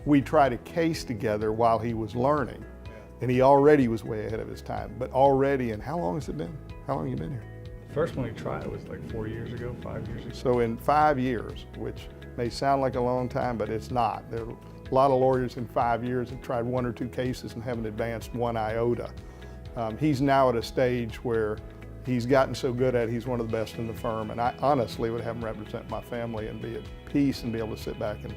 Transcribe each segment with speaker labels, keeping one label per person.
Speaker 1: we tried a case together while he was learning. And he already was way ahead of his time, but already, and how long has it been? How long have you been here?
Speaker 2: The first one we tried was like 4 years ago, 5 years ago.
Speaker 1: So in 5 years, which may sound like a long time, but it's not. There are a lot of lawyers in 5 years have tried 1 or 2 cases and haven't advanced 1 iota. He's now at a stage where he's gotten so good at it, he's one of the best in the firm, and I honestly would have him represent my family and be at peace and be able to sit back and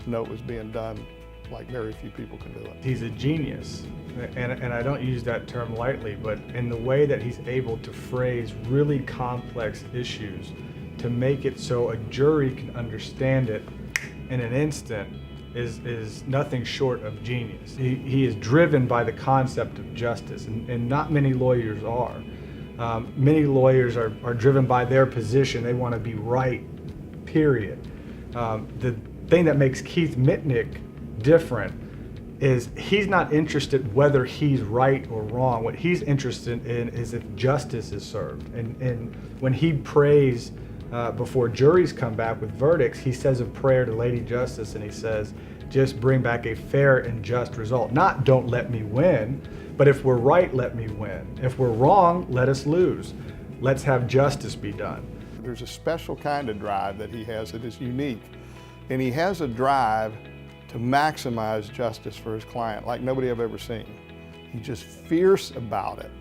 Speaker 1: know it was being done like very few people can do it.
Speaker 2: He's a genius, and I don't use that term lightly, but in the way that he's able to phrase really complex issues to make it so a jury can understand it in an instant is nothing short of genius. He is driven by the concept of justice, and not many lawyers are. Many lawyers are driven by their position. They want to be right, period. The thing that makes Keith Mitnik different is he's not interested whether he's right or wrong. What he's interested in is if justice is served. And when he prays before juries come back with verdicts, he says a prayer to Lady Justice, and he says, just bring back a fair and just result. Not don't let me win, but if we're right, let me win. If we're wrong, let us lose. Let's have justice be done.
Speaker 1: There's a special kind of drive that he has that is unique. And he has a drive to maximize justice for his client like nobody I've ever seen. He's just fierce about it.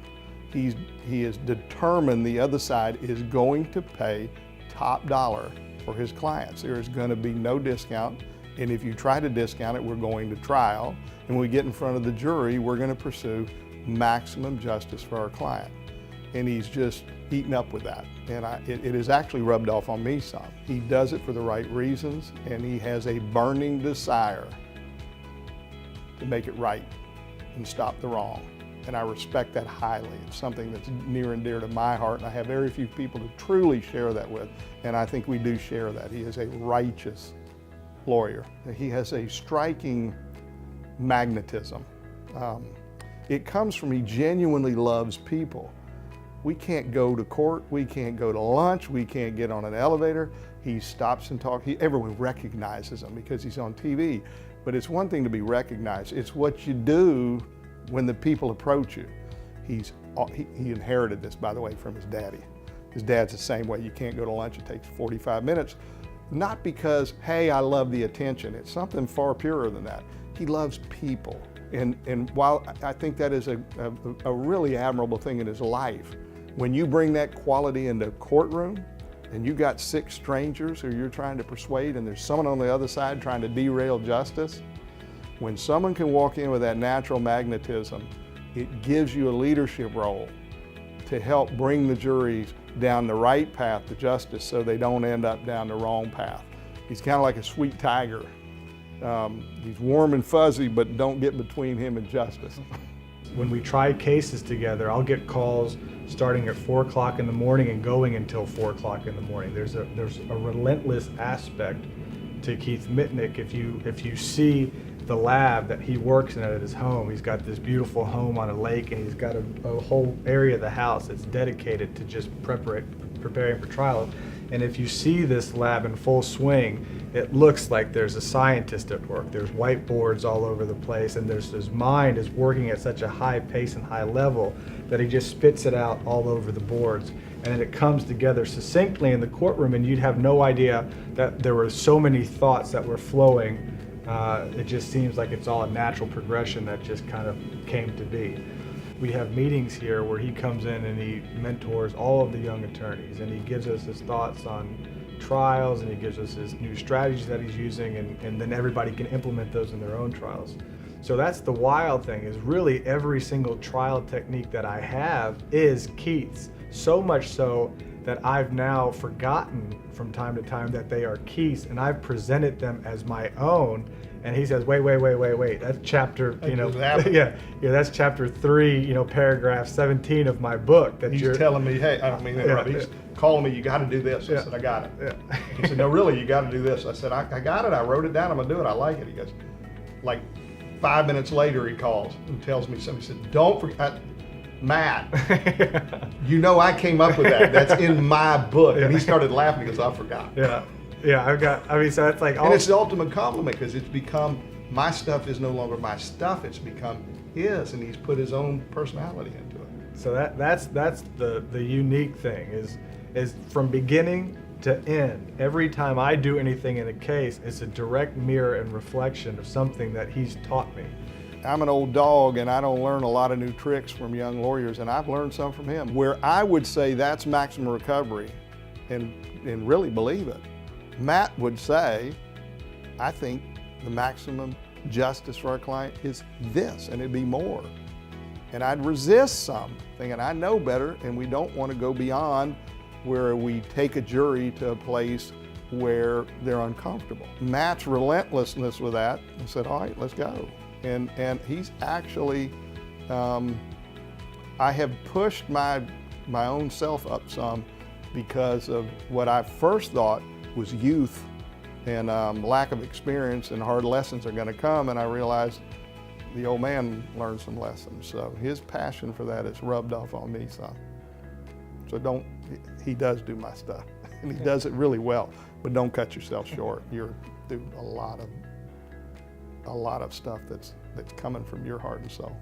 Speaker 1: He is determined the other side is going to pay top dollar for his clients. There is going to be no discount, and if you try to discount it, we're going to trial. And when we get in front of the jury, we're going to pursue maximum justice for our client. And he's just eaten up with that. And it has actually rubbed off on me some. He does it for the right reasons, and he has a burning desire to make it right and stop the wrong. And I respect that highly. It's something that's near and dear to my heart, and I have very few people to truly share that with, and I think we do share that. He is a righteous lawyer. He has a striking magnetism. It comes from he genuinely loves people. We can't go to court, we can't go to lunch, we can't get on an elevator. He stops and talks. Everyone recognizes him because he's on TV. But it's one thing to be recognized. It's what you do when the people approach you. He inherited this, by the way, from his daddy. His dad's the same way. You can't go to lunch, it takes 45 minutes. Not because, hey, I love the attention. It's something far purer than that. He loves people. And while I think that is a really admirable thing in his life, when you bring that quality into a courtroom and you got 6 strangers who you're trying to persuade and there's someone on the other side trying to derail justice, when someone can walk in with that natural magnetism, it gives you a leadership role to help bring the juries down the right path to justice so they don't end up down the wrong path. He's kind of like a sweet tiger. He's warm and fuzzy, but don't get between him and justice.
Speaker 2: When we try cases together, I'll get calls starting at 4 o'clock in the morning and going until 4 o'clock in the morning. There's a relentless aspect to Keith Mitnik. If you see the lab that he works in at his home, he's got this beautiful home on a lake, and he's got a whole area of the house that's dedicated to just preparing for trial. And if you see this lab in full swing, it looks like there's a scientist at work. There's whiteboards all over the place, and his mind is working at such a high pace and high level that he just spits it out all over the boards. And then it comes together succinctly in the courtroom, and you'd have no idea that there were so many thoughts that were flowing. It just seems like it's all a natural progression that just kind of came to be. We have meetings here where he comes in and he mentors all of the young attorneys, and he gives us his thoughts on trials, and he gives us his new strategies that he's using, and then everybody can implement those in their own trials. So that's the wild thing, is really every single trial technique that I have is Keith's. So much so that I've now forgotten from time to time that they are Keith's, and I've presented them as my own. And he says, wait, that's chapter, that's chapter 3, paragraph 17 of my book. That
Speaker 1: He's telling me, hey, I don't mean that, He's calling me, you got to do this. I said, I got it. Yeah. He said, no, really, you got to do this. I said, I got it. I wrote it down. I'm going to do it. I like it. He goes, like 5 minutes later, he calls and tells me something. He said, don't forget, Matt, I came up with that. That's in my book. And he started laughing because I forgot.
Speaker 2: So it's like,
Speaker 1: and it's the ultimate compliment because it's become My stuff is no longer my stuff, it's become his, and he's put his own personality into it.
Speaker 2: So that's the unique thing is from beginning to end. Every time I do anything in a case, it's a direct mirror and reflection of something that he's taught me.
Speaker 1: I'm an old dog and I don't learn a lot of new tricks from young lawyers, and I've learned some from him. Where I would say that's maximum recovery and really believe it, Matt would say, I think the maximum justice for our client is this, and it'd be more. And I'd resist some, thinking I know better, and we don't want to go beyond where we take a jury to a place where they're uncomfortable. Matt's relentlessness with that, I said, all right, let's go. And he's actually, I have pushed my own self up some because of what I first thought was youth and lack of experience, and hard lessons are going to come, and I realized the old man learned some lessons. So his passion for that is rubbed off on me some. So he does do my stuff, and he does it really well, but don't cut yourself short. You're doing a lot of stuff that's coming from your heart and soul.